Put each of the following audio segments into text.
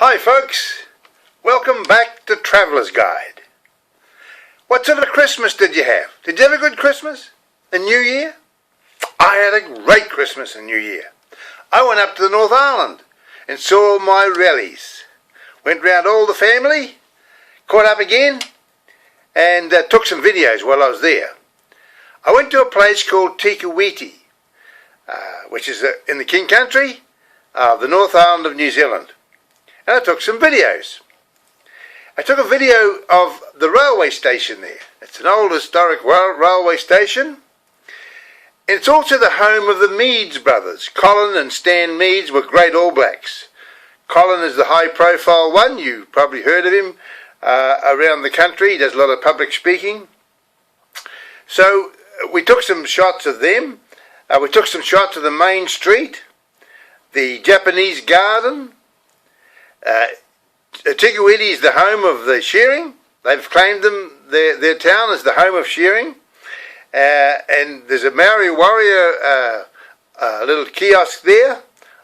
Hi folks, welcome back to Traveller's Guide. What sort of a Christmas did you have? Did you have a good Christmas and New Year? I had a great Christmas and New Year. I went up to the North Island and saw my rallies. Went round all the family, caught up again and took some videos while I was there. I went to a place called Te Kuiti, which is in the King Country of the North Island of New Zealand. And I took some videos. I took a video of the railway station there. It's an old historic railway station. It's also the home of the Meads brothers. Colin and Stan Meads were great All Blacks. Colin is the high profile one. You've probably heard of him around the country. He does a lot of public speaking. So we took some shots of them. We took some shots of the main street, the Japanese garden. Te Kuiti is the home of the shearing. They've claimed their town as the home of shearing. And there's a Maori warrior little kiosk there.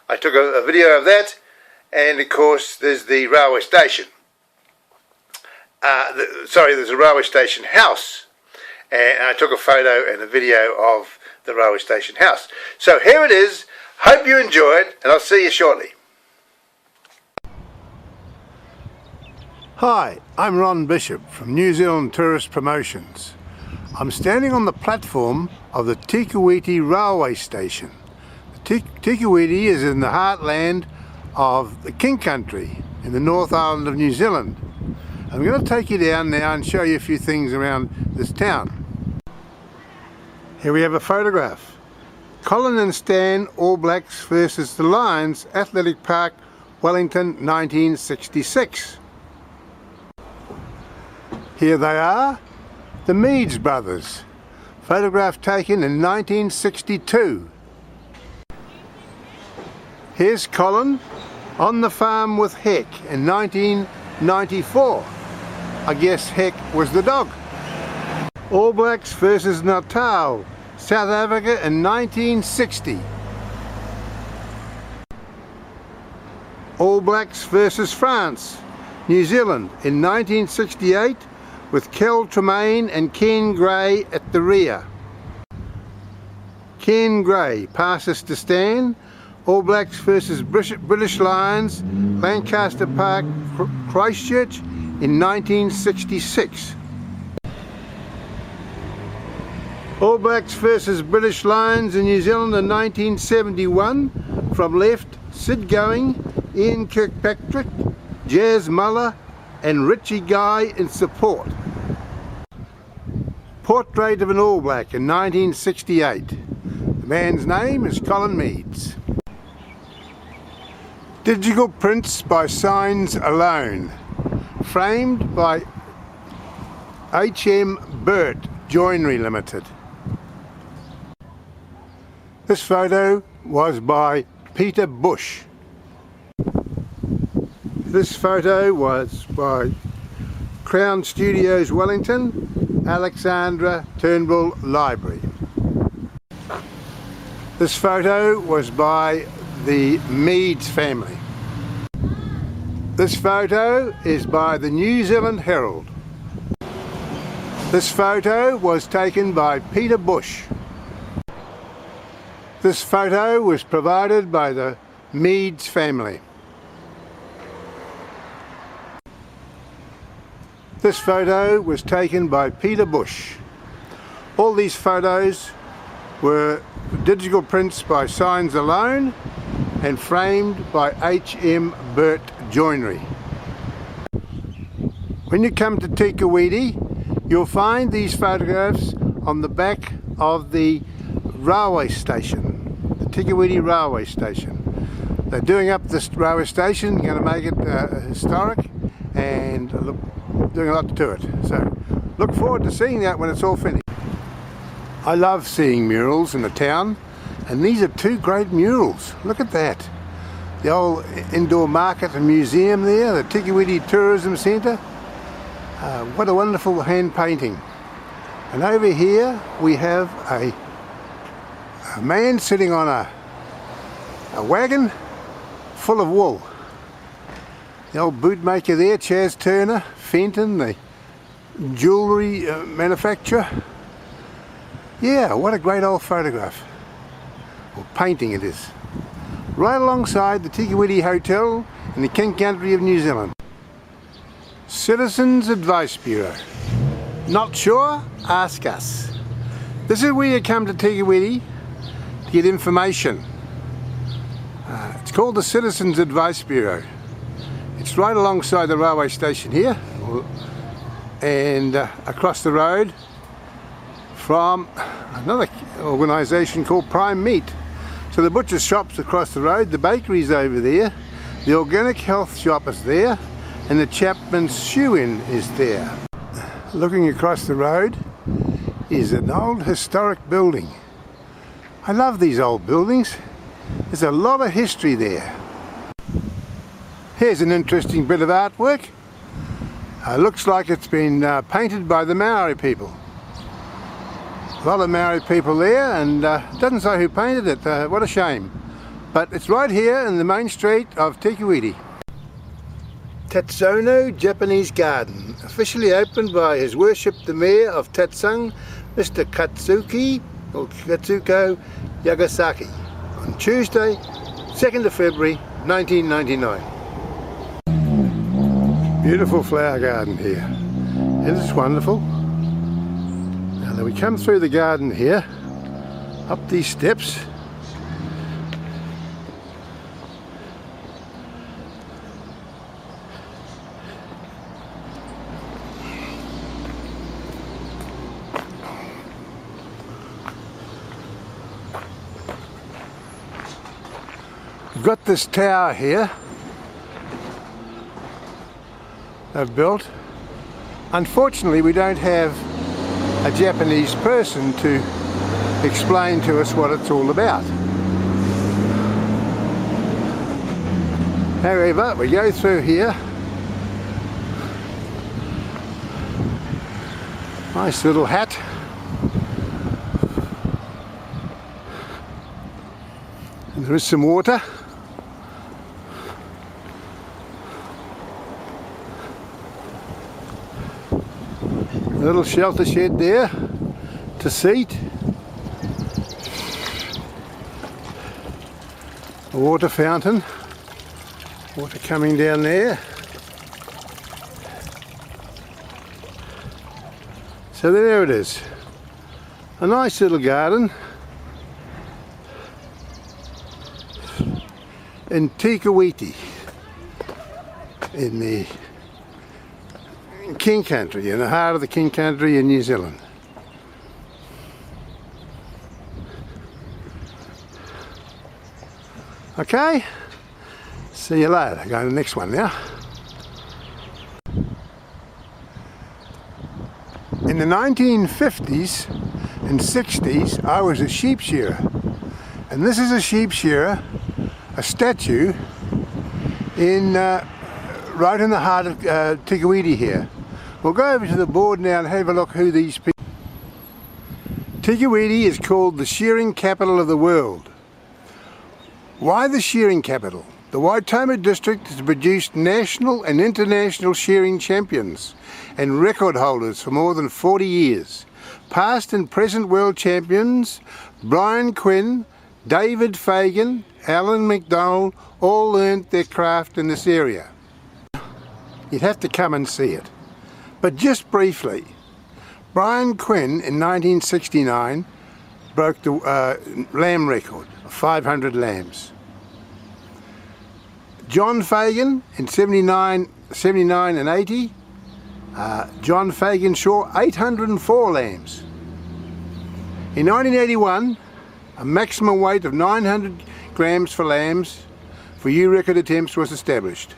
I took a video of that. And of course there's the railway station. There's a railway station house. And I took a photo and a video of the railway station house. So here it is. Hope you enjoyed, and I'll see you shortly. Hi, I'm Ron Bishop from New Zealand Tourist Promotions. I'm standing on the platform of the Te Kuiti railway station. Te Kuiti is in the heartland of the King Country in the North Island of New Zealand. I'm going to take you down now and show you a few things around this town. Here we have a photograph. Colin and Stan All Blacks versus the Lions, Athletic Park, Wellington, 1966. Here they are, the Meads brothers, photograph taken in 1962. Here's Colin on the farm with Heck in 1994. I guess Heck was the dog. All Blacks versus Natal, South Africa in 1960. All Blacks versus France, New Zealand in 1968. With Kel Tremaine and Ken Gray at the rear. Ken Gray passes to Stan. All Blacks versus British Lions, Lancaster Park, Christchurch in 1966. All Blacks versus British Lions in New Zealand in 1971. From left, Sid Going, Ian Kirkpatrick, Jazz Muller and Richie Guy in support. Portrait of an All Black in 1968. The man's name is Colin Meads. Digital prints by Signs Alone. Framed by H.M. Burt Joinery Limited. This photo was by Peter Bush. This photo was by Crown Studios Wellington, Alexandra Turnbull Library. This photo was by the Meads family. This photo is by the New Zealand Herald. This photo was taken by Peter Bush. This photo was provided by the Meads family. This photo was taken by Peter Bush. All these photos were digital prints by Signs Alone and framed by H.M. Burt Joinery. When you come to Te Kuiti, you'll find these photographs on the back of the railway station, the Te Kuiti railway station. They're doing up this railway station, going to make it historic and doing a lot to it. So look forward to seeing that when it's all finished. I love seeing murals in the town, and these are two great murals. Look at that. The old indoor market and museum there, the Te Kuiti Tourism Centre. What a wonderful hand painting. And over here we have a man sitting on a wagon full of wool. The old bootmaker there, Chas Turner, Fenton, the jewellery manufacturer. Yeah, what a great old photograph. Or painting it is. Right alongside the Tikawiti Hotel in the King Country of New Zealand. Citizens Advice Bureau. Not sure? Ask us. This is where you come to Tikawiti to get information. It's called the Citizens Advice Bureau. It's right alongside the railway station here and across the road from another organisation called Prime Meat. So the butcher's shop's across the road, the bakery's over there, the organic health shop is there, and the Chapman's Shoe Inn is there. Looking across the road is an old historic building. I love these old buildings. There's a lot of history there. Here's an interesting bit of artwork. Looks like it's been painted by the Maori people. A lot of Maori people there, and it doesn't say who painted it. What a shame. But it's right here in the main street of Tikawiti. Tatsono Japanese Garden, officially opened by His Worship the Mayor of Tatsung, Mr. Katsuko Yagasaki, on Tuesday, 2nd of February 1999. Beautiful flower garden here. Isn't this wonderful? Now we come through the garden here, up these steps. We've got this tower here they've built. Unfortunately, we don't have a Japanese person to explain to us what it's all about. However, we go through here. Nice little hat. And there is some water. A little shelter shed there to seat. A water fountain. Water coming down there. So there it is. A nice little garden in Tikawiti in the King Country, in the heart of the King Country in New Zealand. Okay, see you later. Go to the next one now. In the 1950s and 60s, I was a sheep shearer, and this is a sheep shearer, a statue in right in the heart of Tikawiti here. We'll go over to the board now and have a look who these people. Tikawiti is called the shearing capital of the world. Why the shearing capital? The Waitomo district has produced national and international shearing champions and record holders for more than 40 years. Past and present world champions Brian Quinn, David Fagan, Alan McDonald all learned their craft in this area. You'd have to come and see it. But just briefly, Brian Quinn in 1969 broke the lamb record of 500 lambs. John Fagan in 79 and 80, John Fagan shore 804 lambs. In 1981, a maximum weight of 900 grams for lambs for ewe record attempts was established.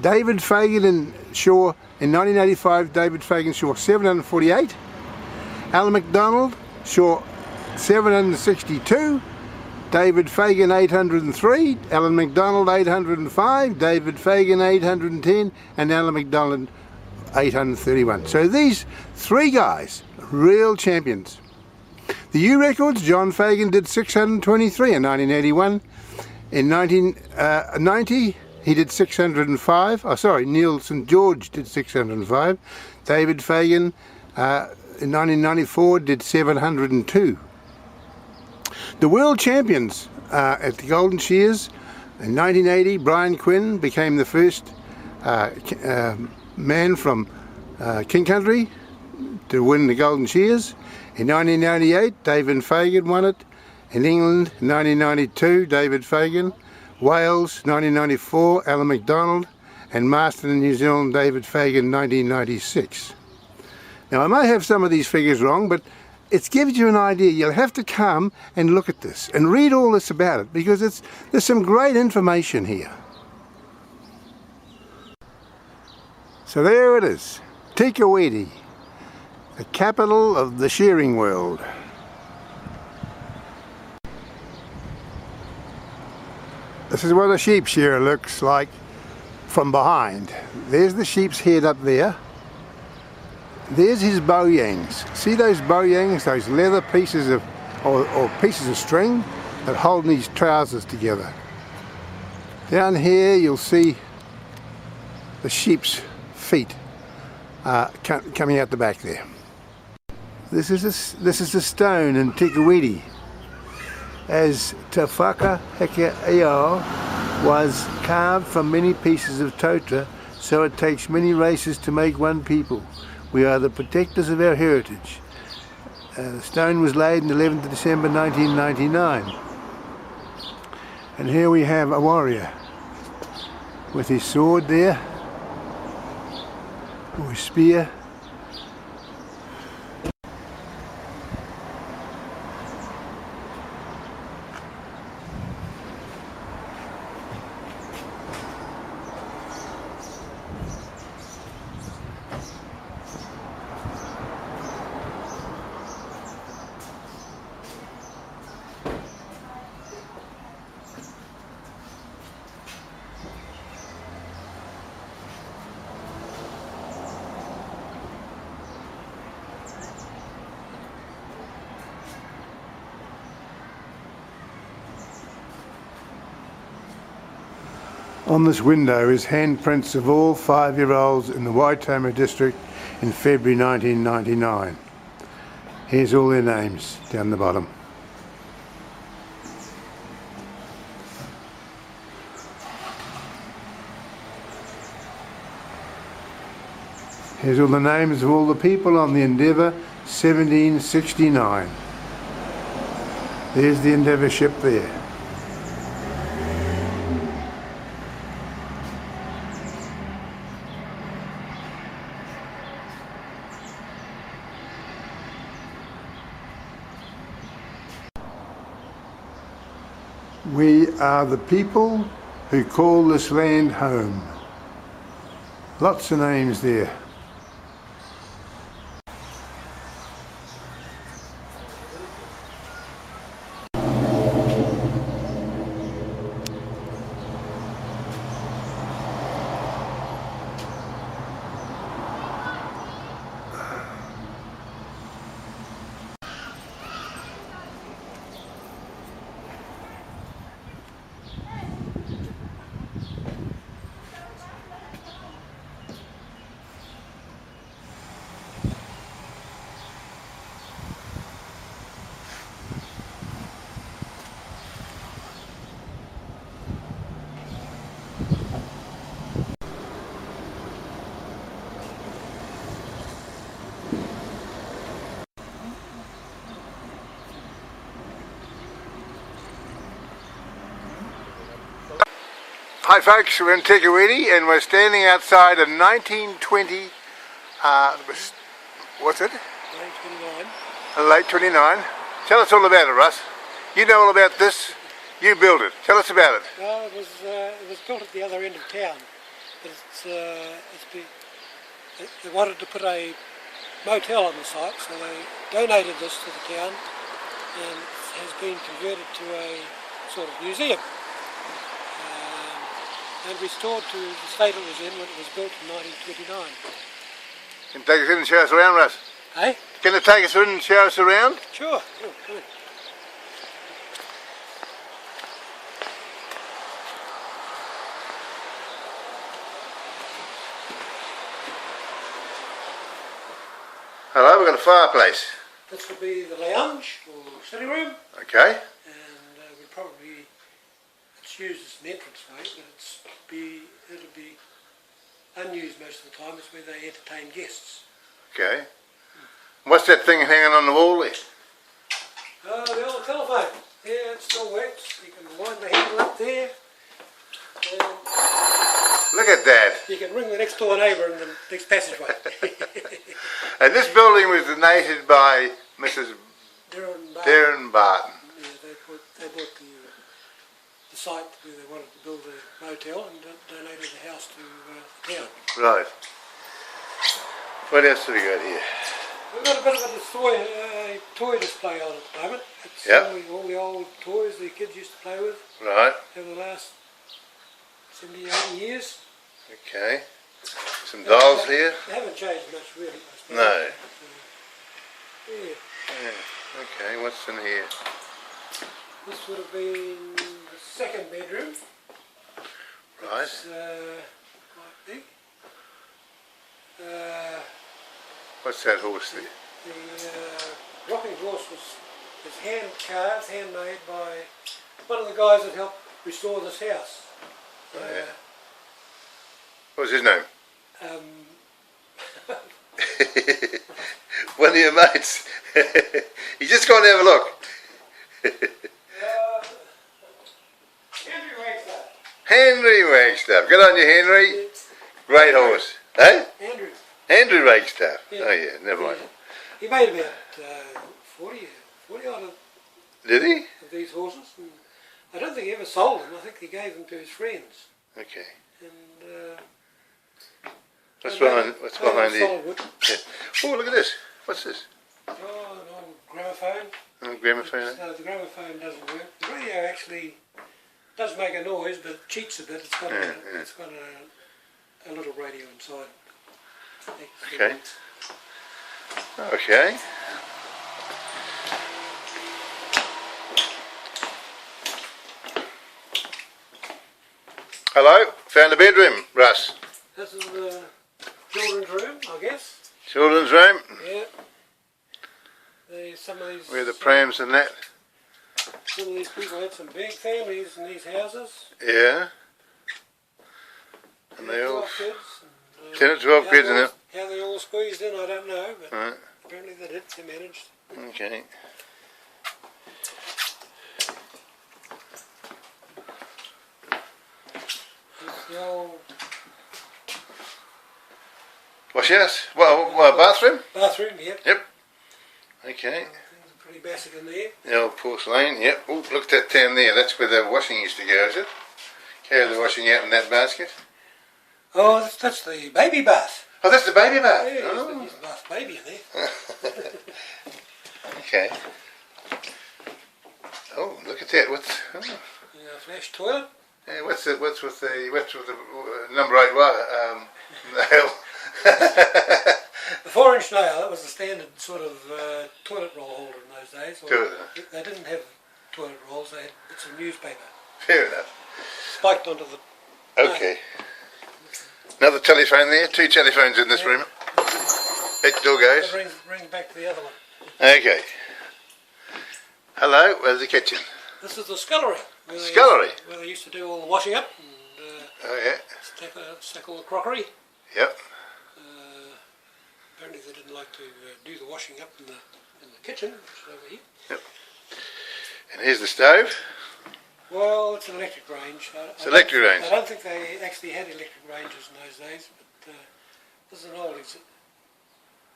David Fagan in 1985, David Fagan shore 748. Alan McDonald shore 762. David Fagan 803, Alan McDonald 805, David Fagan 810, and Alan McDonald 831. So these three guys are real champions. The ewe records, John Fagan did 623 in 1981. In 1990, he did 605. Oh, sorry, Neil St George did 605. David Fagan in 1994 did 702. The world champions at the Golden Shears in 1980, Brian Quinn became the first man from King Country to win the Golden Shears. In 1998, David Fagan won it. In England, 1992, David Fagan. Wales, 1994, Alan McDonald. And Marston in New Zealand, David Fagan, 1996. Now, I may have some of these figures wrong, but it gives you an idea. You'll have to come and look at this and read all this about it, because there's some great information here. So there it is, Te Kuiti, the capital of the shearing world. This is what a sheep shearer looks like from behind. There's the sheep's head up there. There's his boyangs. See those boyangs, those leather pieces of, or pieces of string that hold these trousers together. Down here you'll see the sheep's feet coming out the back there. This is a stone in Te Kuiti, as Te Whakaheke was carved from many pieces of totara, so it takes many races to make one people. We are the protectors of our heritage. The stone was laid on 11th of December 1999. And here we have a warrior with his sword there, or his spear. On this window is handprints of all 5-year-olds in the Waitomo district in February 1999. Here's all their names down the bottom. Here's all the names of all the people on the Endeavour 1769. There's the Endeavour ship there. We are the people who call this land home. Lots of names there. Hi folks, we're in Te Kuiti and we're standing outside a 1920, what's it? Late 29. Tell us all about it, Russ. You know all about this. You built it. Tell us about it. Well, it was built at the other end of town. But they wanted to put a motel on the site, so they donated this to the town, and it has been converted to a sort of museum. And restored to the state it was in when it was built in 1929. Can you take us in and show us around, Russ? Hey? Can you take us in and show us around? Sure, come in. Hello, we've got a fireplace. This will be the lounge or sitting room, Okay. and we'll probably, it's used as an entrance way, but it'll be unused most of the time. It's where they entertain guests. Okay. What's that thing hanging on the wall there? The old telephone. Yeah, it still works. You can wind the handle up there. And Look at that. you can ring the next door neighbour in the next passageway. And this building was donated by Mrs. Darren Barton. Darren Barton. Yeah, they bought the site where they wanted to build a motel and donated the house to the town. Right. What else have we got here? We've got a bit of a toy display on at the moment. It's Yep. all the old toys the kids used to play with Right. over the last 70, 80 years. Okay. Some dolls here. They haven't changed much really, I suppose. No. Yeah. Yeah. Okay, what's in here? This would have been the second bedroom. Right. It's quite big. What's that horse there? The rocking horse was hand carved, handmade by one of the guys that helped restore this house. Yeah. What's his name? Um, One of your mates. You just go and have a look. Henry Wagstaff. Henry Wagstaff. Good on you, Henry. Great horse. Eh? Andrew. Andrew Wagstaff. Yeah. Oh yeah, never mind. He made about 40 odd of Did he? these horses. And I don't think he ever sold them. I think he gave them to his friends. Okay. And What's they behind? made What's of behind here? solid wood. Yeah. Oh, look at this. What's this? Oh, an old gramophone. Oh, gramophone. Eh? No, the gramophone doesn't work. The radio actually does make a noise, but it cheats a bit. It's got, It's got a little radio inside. Okay. Okay. Hello. Found a bedroom, Russ. This is the children's room, I guess. Children's room. Yeah. Some of these. Where the prams and that. Some of these people had some big families in these houses. Yeah. And they 12 all. kids. 10 or 12 how kids they in all- it. How they all squeezed in, I don't know, but Right. apparently they did. They managed. Okay. It's the old Wash house? Well, bathroom? bathroom. Yep. Yep. Okay. Things are pretty basic in there. The old porcelain, yep. Oh, look at that down there. That's where the washing used to go, is it? Carry the washing out in that basket. Oh, that's the baby bath. Oh, that's the baby bath. Yeah, Oh. there's a bath baby in there. Okay. Oh, look at that. What's Flash toilet. what's with the number 8 nail? The 4-inch nail, that was the standard sort of toilet roll holder in those days. They didn't have toilet rolls, they had bits of newspaper Fair enough. spiked onto the Okay. Another telephone there. 2 telephones in this room. It still goes. That rings back to the other one. Okay. Hello, where's the kitchen? This is the scullery. Scullery? Where they used to do all the washing up and Oh yeah. stack all the crockery. Yep. Apparently they didn't like to do the washing up in the kitchen, which is over here. Yep. And here's the stove. Well, it's an electric range. It's an electric range. I don't think they actually had electric ranges in those days, but this is an old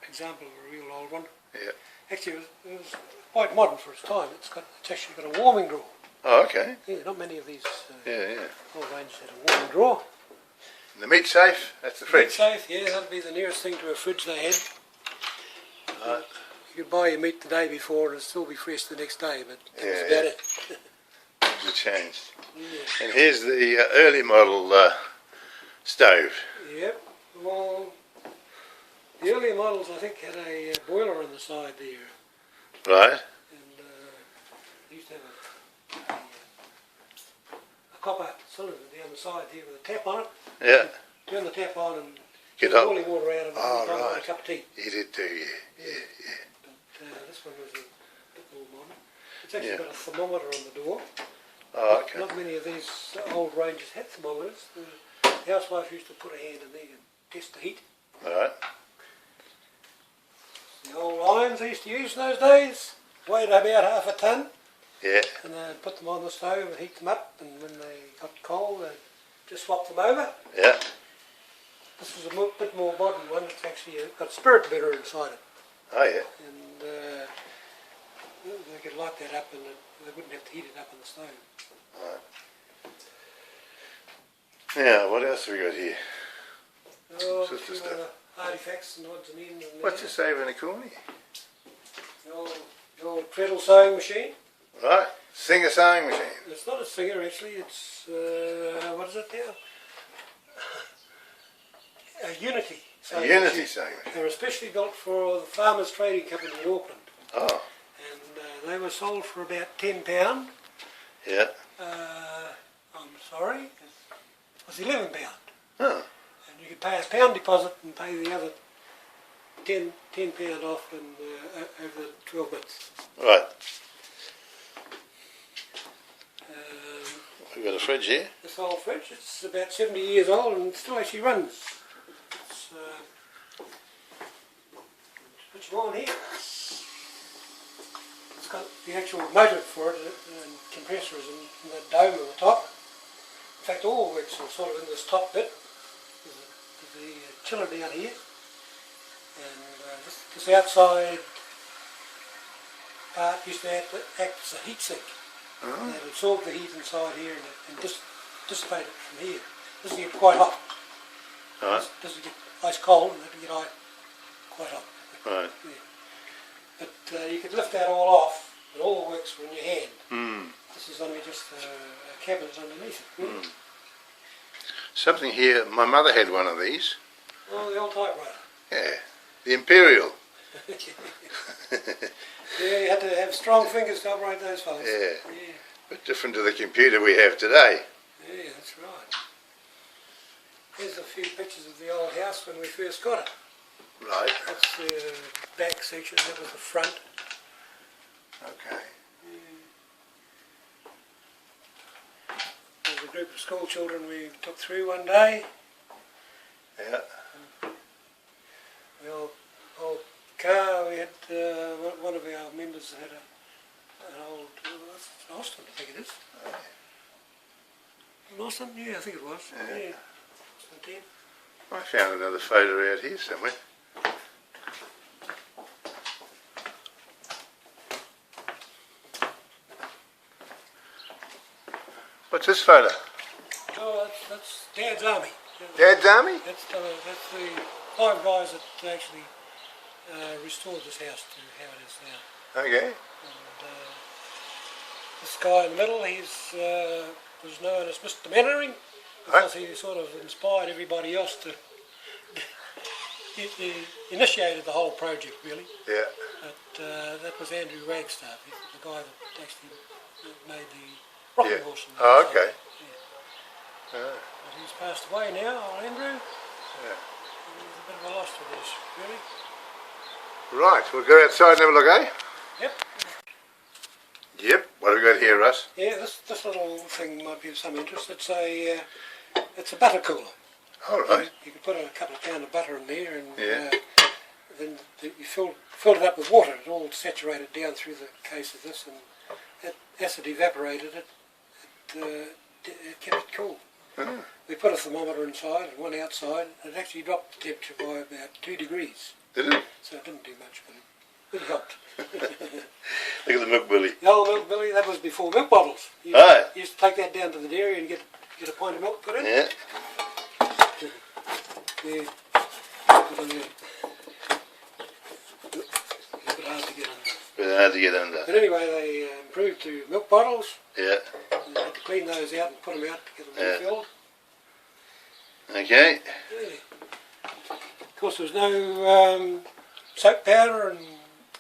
example of a real old one. Yeah. Actually, it was quite modern for its time. It's actually got a warming drawer. Oh, okay. Yeah, not many of these Yeah. old ranges had a warming drawer. And the meat safe. That's the Fridge fridge. safe, yeah, that'd be the nearest thing to a fridge they had. Right. You could buy your meat the day before and it'd still be fresh the next day, but that was Yeah, about yeah. it. Things have changed. Yeah. And here's the early model stove. Yep. Well, the earlier models I think had a boiler on the side there, Right. and they used to have a copper cylinder down the side here with a tap on it. Yeah. Turn the tap on and Get the up. boiling water out of it Oh, every time I had right. a cup of tea. You did too, yeah. But this one was a bit more modern. It's actually Yeah. got a thermometer on the door. Oh, okay. Not many of these old ranges had thermometers. The housewife used to put a hand in there and test the heat. Alright. The old irons they used to use in those days weighed about half a ton, Yeah. and they'd put them on the stove and heat them up, and when they got cold they'd just swap them over. Yeah. This is a bit more modern one. It's actually got spirit bitter inside it, Oh, yeah. and they could light that up, and they wouldn't have to heat it up on the stove. Now, what else have we got here? Oh, Sister a few stuff. other artifacts and odds and ends. And What's this over in the corner? the old treadle sewing machine. Right. Singer sewing machine. It's not a Singer actually. It's what is it now? A Unity. A sewing Unity machine. sewing machine. They were especially built for the Farmers Trading Company in Auckland, Oh, and they were sold for about £10. yeah. I'm sorry, it was £11. Oh, And you could pay a pound deposit and pay the other £10 off over 12 months. right. Um, We've got a fridge here. This old fridge, it's about 70 years old and it still actually runs. It's switch it on here. It's got the actual motor for it and compressors and the dome on the top. In fact, all the works are sort of in this top bit. There's the chiller down here. And this outside part used to act as a heat sink. Oh, They'd absorb the heat inside here and dissipate it from here. Doesn't get quite hot. right. Doesn't get ice cold, and doesn't get quite hot. Right. Yeah. But you could lift that all off, and all the works were in your hand. Hmm. This is only just a cabinet underneath it. Really. Something here. My mother had one of these. Oh, the old typewriter. Yeah. The Imperial. Yeah, you had to have strong fingers to operate those fellas. Yeah. Yeah, But different to the computer we have today. yeah, that's right. Here's a few pictures of the old house when we first got it. Right. That's the back section, that was the front. Okay. There's a group of school children we took through one day. Yeah. The old car, we had one of our members had an old Austin, I think it is. Austin? Yeah, I think it was. Yeah. Yeah. Austin 10. I found another photo out here somewhere. What's this photo? Oh, that's Dad's Army. Dad's Army? That's the 5 guys that actually restored this house to how it is now. Okay. And this guy in the middle, he's was known as Mr. Mannering because he sort of inspired everybody else to. He initiated the whole project really, Yeah. but that was Andrew Ragstaff, the guy that actually made the rocking Yeah. horse. And Oh, that. okay. Yeah. Ah, But he's passed away now, old Andrew. yeah. He's a bit of a loss to this, really. Right, we'll go outside and have a look, eh? Yep. Yep. What have we got here, Russ? Yeah, this little thing might be of some interest. It's a butter cooler. All right. You could put a couple of pounds of butter in there, and Yeah. then you filled it up with water. It all saturated down through the case of this, and as it evaporated, it kept it cool. Ah, We put a thermometer inside and one outside, and it actually dropped the temperature by about 2 degrees. did it? So it didn't do much, but it helped. Look at the milk billy. The old milk billy, that was before milk bottles. You Aye. used to take that down to the dairy and get a pint of milk put in. Yeah. Yeah. Put on there. A bit hard to get under. But hard to get under. But anyway, they improved to milk bottles. Yeah. And they had to clean those out and put them out to get them Yeah. refilled. Okay. Yeah. Of course, there was no soap powder and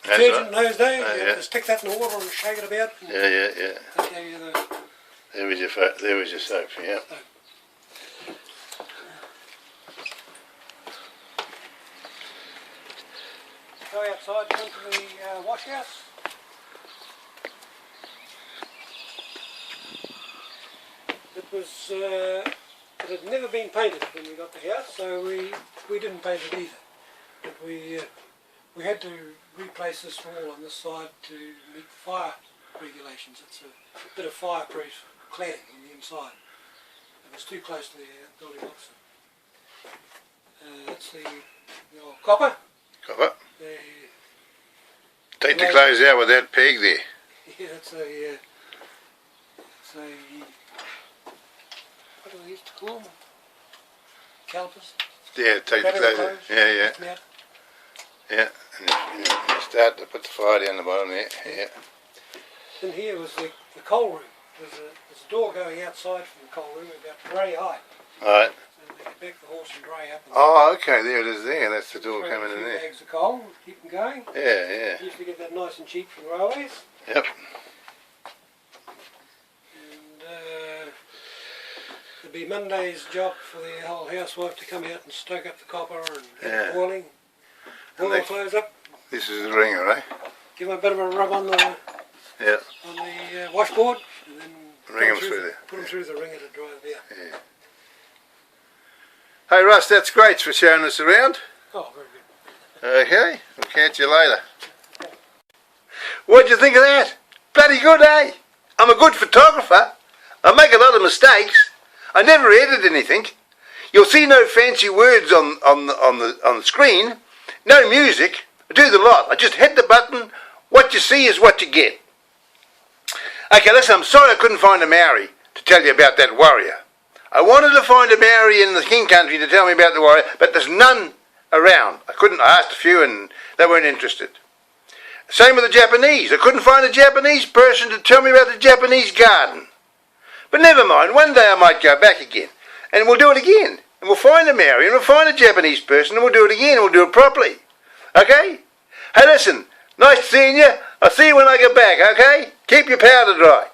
That's detergent in right. those days. Oh, You yeah. had to stick that in the water and shake it about. And Yeah. that gave you the There was your soap. Yeah. go outside and into the wash house. It was, it had never been painted when we got the house, so we didn't paint it either. But we had to replace this wall on this side to meet the fire regulations. It's a bit of fireproof cladding on the inside. It was too close to the building opposite. That's the old copper. Copper. The, Take the clothes out with that peg there. yeah, it's a what do they used to call them? Calipers. Yeah, take the clothes out. Yeah. Yeah. And you start to put the fire down the bottom there. Yeah. In here was the coal room. There's a door going outside from the coal room about dray height. Alright. So they could back the horse and dray up. And Oh, okay, there it is there. That's the door coming in there. Bags of coal, keep them going. Yeah. Used to get that nice and cheap from railways. Yep. And it'd be Monday's job for the whole housewife to come out and stoke up the copper and get it boiling. Boil the clothes up. This is the ringer, eh? Give them a bit of a rub on the washboard, and then Ring them through there. Put them through the ringer to dry them out. Yeah. Hey Russ, that's great for showing us around. Oh, very good. Okay, we'll catch you later. What'd you think of that? Bloody good, eh? I'm a good photographer. I make a lot of mistakes. I never edit anything. You'll see no fancy words on the screen. No music. I do the lot. I just hit the button. What you see is what you get. Okay, listen, I'm sorry I couldn't find a Maori to tell you about that warrior. I wanted to find a Maori in the King Country to tell me about the warrior, but there's none around. I asked a few and they weren't interested. Same with the Japanese. I couldn't find a Japanese person to tell me about the Japanese garden. But never mind, one day I might go back again. And we'll do it again. And we'll find a Maori and we'll find a Japanese person and we'll do it again and we'll do it properly. Okay? Hey listen, nice seeing you. I'll see you when I get back, okay? Keep your powder dry.